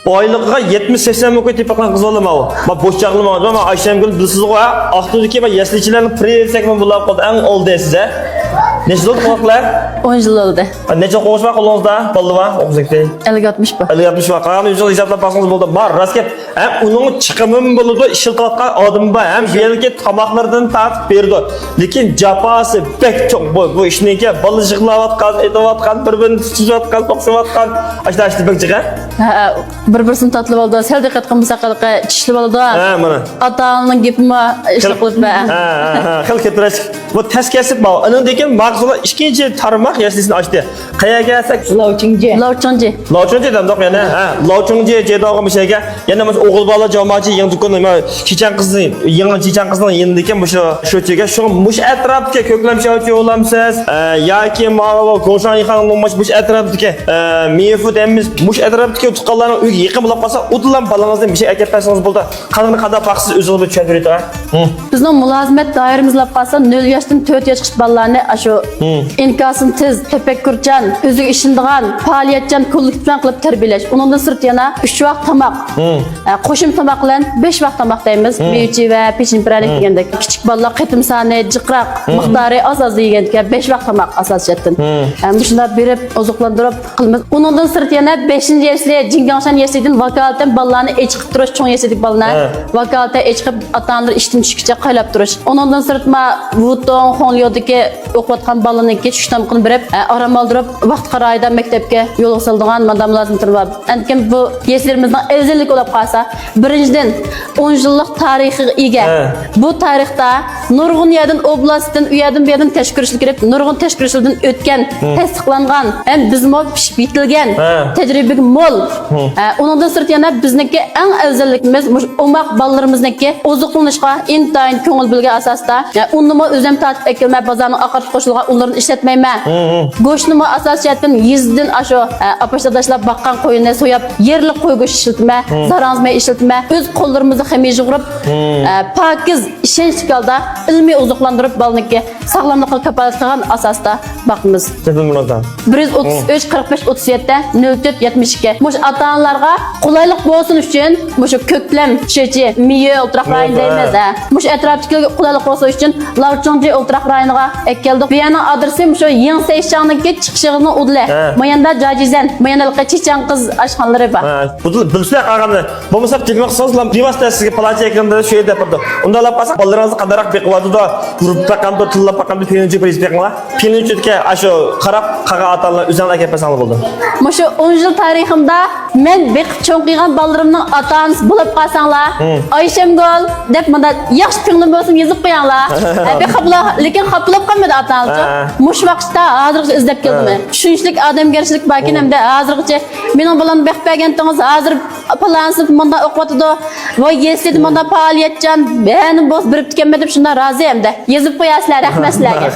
Oyligiga 70-80 ming tepadan qiz olaman o. Ma boş chaqilmayman. Ma Ayşemgül bilsiz qo'ya. Aqto'dagi va yaslichilarni privetsak men bular qoldi. Eng oldi sizda. Necha yil qo'rqlar? 10 yil oldu. Necha qo'shma qo'lingizda? Balliva, o'qizakda. 50-60 bu. 50 va qani yil hisoblab baksangiz bo'ldi. Bor, rostga ham uning chiqimim bo'ladi, ishiltayotgan odam bor. Ham belki tomoqlardan tatib berdi. Lekin jafosi bek cho'q bu ishniki bola yig'layotgan, aytayotgan, bir-birini tutayotgan, to'qsayotgan, ashta bek chiqa. Ha, bir-birini tatlı oldu. Sel diqqat qilmasa qalqa tishli oldu. Ha, mana. Ata-onaning gapimi ishli qilib ba. Ha, xil ketirish. Bu taskasib bor. Uningdagi maqsada ikkinchi tarmoq yaslisini ochdi. Qayerga kelsak, Lavchingji. Lavchingji demdoq yana. Ha, Lavchingji jedog'i mishaga yana mana o'g'il bola jamoatchi yangi do'kon nima chechan qizning yendiki shu chega shu mush atrofga ko'klamshovchi olamsiz yoki ma'lum go'shan yixan mush atrofdagi mefud emas mush atrofdagi tuqqanlarning uyga yaqin bo'lib qolsa o'tlan balangizni bir şey akab bersangiz bo'ldi. Qadar faqsiz o'zingiz tushuntirib beradi. Bizning mulozimat doiramizlab qolsa 0 yoshdan 4 yoshgacha bolalarni shu inkasini tez, tefakkurchan, o'ziga ishindigan, faoliyatchan, kollektivdan qilib tarbiyalash. Undan sirt yana 3 vaqt tomoq. Qo'shim tomoq bilan 5 vaqt tomoq deymiz. Mevchi va peshin piralik degandek. Kichik bolalar qitim soni, jiqroq, miqdori oz degandek 5 vaqt tomoq asosiyatdan. Shunda berib, oziqlantirib qilamiz. Undan sirt yana 5-yoshli, jingangshan yoshlidan vakolatdan bolalarni echiqib turish, cho'ng yoshlik bolalarni vakolatdan echiqib ota-onalar ishdan tushguncha qaylab turish. Undan sirtma Vuton, Xonliyodagi o'qiyotgan bolalarniki tushdan qilib berib, orom oldirib, vaqt qarayda maktabga yo'l osildigan madam lozim turib. Lekin bu yoshlarımızdan ezillik olib qolsa, birinchidan 10 yillik tarixiga ega. Bu tarixda nurg'un yerdan oblastdan, u yerdan bu yerdan tashkilotlar kirib, nurg'un tashkilotlardan o'tgan, tasdiqlangan, ham bizmo pishib yetilgan, tajribaga mo'l. Undan sirt yana bizniki eng afzalligimiz umaq bolalarimizniki oziqlanishga intayin ko'ngil bilgan asosda, unni o'zim tatib ekilma bozorning oqarib qo'shilgan ularni ishlatmayman. Go'shtni asosiyatdan yizdan asho apashtadashlar baqqan qo'yini so'yab, yerlik qo'y go'sht ishlatma, zaranzmay ishlatma, o'z qo'llarimizni ximiy yug'urib, pokiz ishonch holda ilmiy oziqlantirib balniki sog'lomlikqa kafolat qilgan asosda boqamiz. 133 45 37 04 72. Mush ota-onalarga qulaylik bo'lsin uchun mush ko'klam chechi miyo o'ltiraq rayon deymiz. Mush atrofdagi qulaylik bo'lsin uchun Lavchingji o'ltiraq rayoniga keldik. Bu yana adresi mush Yangsa ishchanlikka chiqishini udla. Mayanda Jajizan, mayanalqa chechan qiz ashxonalari bor. Bu bilsak qolganda, bo'lmasa telefon bevositasiga palacha ekranda shu yerda turdi. Unda olib qolsak, bolalaringizni qandaroq beqiyotida, turib paqamda, tillab paqamda penchi priz beqila. Penchiga asho qarab qaga atalar o'zini aka pasanlar bo'ldi. Mushu 10 yil tariximda men beqib cho'nqigan bolalarimning ota-onasi bo'lib qolsanglar, Ayşemgül deb menda yaxshi pinglim bo'lsin yozib qo'yinglar. Beqiblar, lekin xaplab qolmadi ota-onasi. Mush vaqtda hozirgacha izlab keldim. Tushunchlik, odamgarchilik balki hamda hozirgacha mening bilan beqpagantingiz hozir plansib menda o'qiyotdi. Voy yeslidi menda faoliyatchan, men bo'z birib kelmadi deb shunda rozi hamda. Yozib qo'yasizlar, rahmat sizlarga.